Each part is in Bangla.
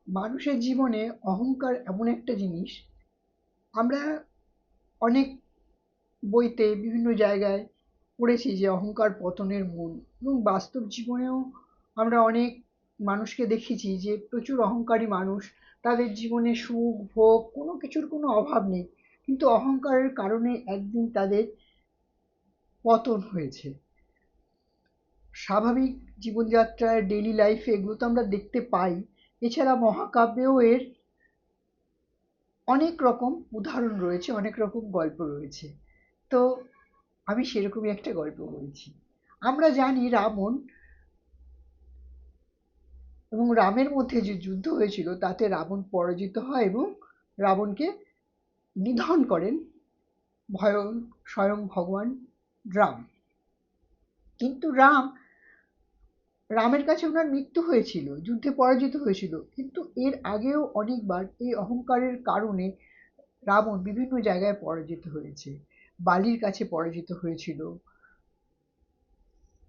মানুষের জীবনে অহংকার এমন একটা জিনিস, আমরা অনেক বইতে বিভিন্ন জায়গায় পড়েছি যে অহংকার পতনের মূল, এবং বাস্তব জীবনেও আমরা অনেক মানুষকে দেখেছি যে প্রচুর অহংকারী মানুষ, তাদের জীবনে সুখ ভোগ কোনো কিছুর কোনো অভাব নেই, কিন্তু অহংকারের কারণে একদিন তাদের পতন হয়েছে। স্বাভাবিক জীবনযাত্রায় ডেইলি লাইফে এগুলো তো আমরা দেখতে পাই। এছাড়া মহাকাব্যেও এর অনেক রকম উদাহরণ রয়েছে, অনেক রকম গল্প রয়েছে। তো আমি সেরকমই একটা গল্প বলছি। আমরা জানি রাবণ এবং রামের মধ্যে যে যুদ্ধ হয়েছিল তাতে রাবণ পরাজিত হয় এবং রাবণকে নিধন করেন ভয়ং স্বয়ং ভগবান রাম। কিন্তু রামের কাছে ওনার মৃত্যু হয়েছিল, যুদ্ধে পরাজিত হয়েছিল, কিন্তু এর আগেও অনেকবার এই অহংকারের কারণে রাবণ বিভিন্ন জায়গায় পরাজিত হয়েছে। বালির কাছে পরাজিত হয়েছিল,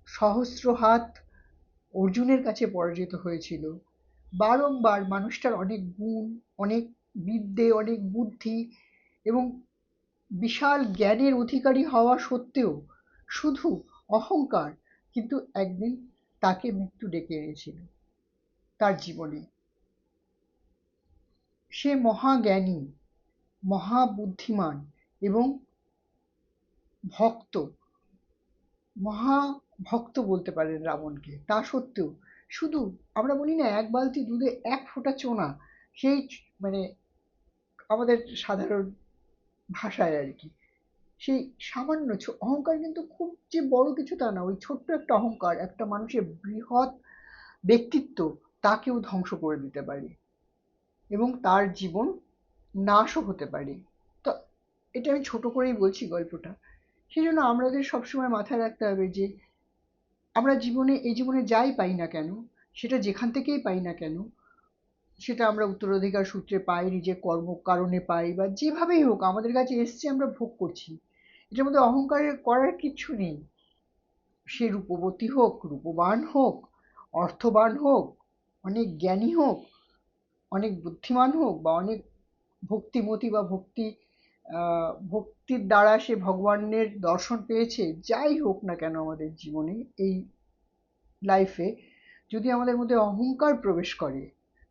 সহস্রহাত অর্জুনের কাছে পরাজিত হয়েছিল। বারংবার মানুষটার অনেক গুণ, অনেক বিদ্যে, অনেক বুদ্ধি এবং বিশাল জ্ঞানের অধিকারী হওয়া সত্ত্বেও শুধু অহংকার কিন্তু একদিন তাকে মৃত্যু ডেকে এনেছিল তার জীবনে। সে মহাজ্ঞানী, মহাবুদ্ধিমান এবং ভক্ত, মহাভক্ত বলতে পারেন রাবণকে। তা সত্ত্বেও শুধু, আমরা বলি না এক বালতি দুধে এক ফোঁটা চোনা, সেই মানে আমাদের সাধারণ ভাষায় আর কি, সেই সামান্য অহংকার কিন্তু খুব যে বড় কিছু তা না, ওই ছোট্ট একটা অহংকার একটা মানুষের বৃহৎ ব্যক্তিত্ব তাকেও ধ্বংস করে দিতে পারে এবং তার জীবন নাশও হতে পারে। তো এটা আমি ছোট করেই বলছি গল্পটা। সেই জন্য আমাদের সবসময় মাথায় রাখতে হবে যে আমরা এই জীবনে যাই পাই না কেন, সেটা যেখান থেকেই পাই না কেন, সেটা আমরা উত্তরাধিকার সূত্রে পাই, নিজের কর্ম কারণে পাই, বা যেভাবেই হোক আমাদের কাছে এসছে আমরা ভোগ করছি, এটার মধ্যে অহংকারের করার কিচ্ছু নেই। সে রূপবতী হোক, রূপবান হোক, অর্থবান হোক, অনেক জ্ঞানী হোক, অনেক বুদ্ধিমান হোক, বা অনেক ভক্তিমতী বা ভক্তির দ্বারা সে ভগবানের দর্শন পেয়েছে, যাই হোক না কেন আমাদের জীবনে এই লাইফে, যদি আমাদের মধ্যে অহংকার প্রবেশ করে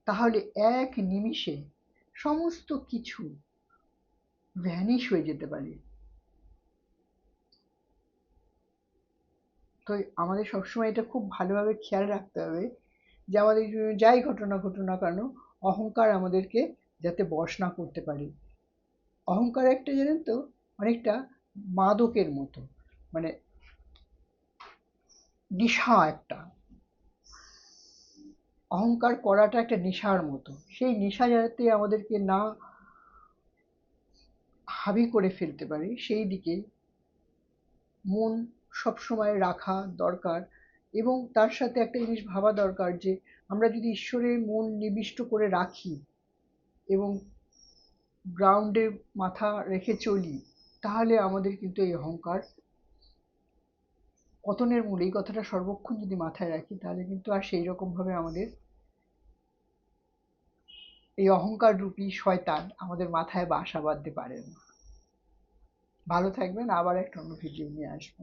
তাহলে এক নিমিষে সমস্ত কিছু ভ্যানিশ হয়ে যেতে পারে। তো আমাদের সবসময় এটা খুব ভালোভাবে খেয়াল রাখতে হবে যে আমাদের জীবনে যাই ঘটনা ঘটুক না কেন, অহংকার আমাদেরকে যাতে বশ না করতে পারে। অহংকার একটা, জানেন তো, অনেকটা মাদকের মতো, মানে নেশা একটা। অহংকার করাটা একটা নেশার মতো, সেই নেশা যাতে আমাদেরকে না হাবি করে ফেলতে পারে সেই দিকে মন সবসময় রাখা দরকার। এবং তার সাথে একটা জিনিস ভাবা দরকার যে আমরা যদি ঈশ্বরে মন নিবিষ্ট করে রাখি এবং গ্রাউন্ডে মাথা রেখে চলি, তাহলে আমাদের কিন্তু এই অহংকার পতনের মূল, এই কথাটা সর্বক্ষণ যদি মাথায় রাখি, তাহলে কিন্তু আর সেই রকম ভাবে আমাদের এই অহংকার রূপী শয়তান আমাদের মাথায় বাসা বাঁধতে পারে না। ভালো থাকবেন, আবার একটা অন্য ভিডিও নিয়ে আসবো।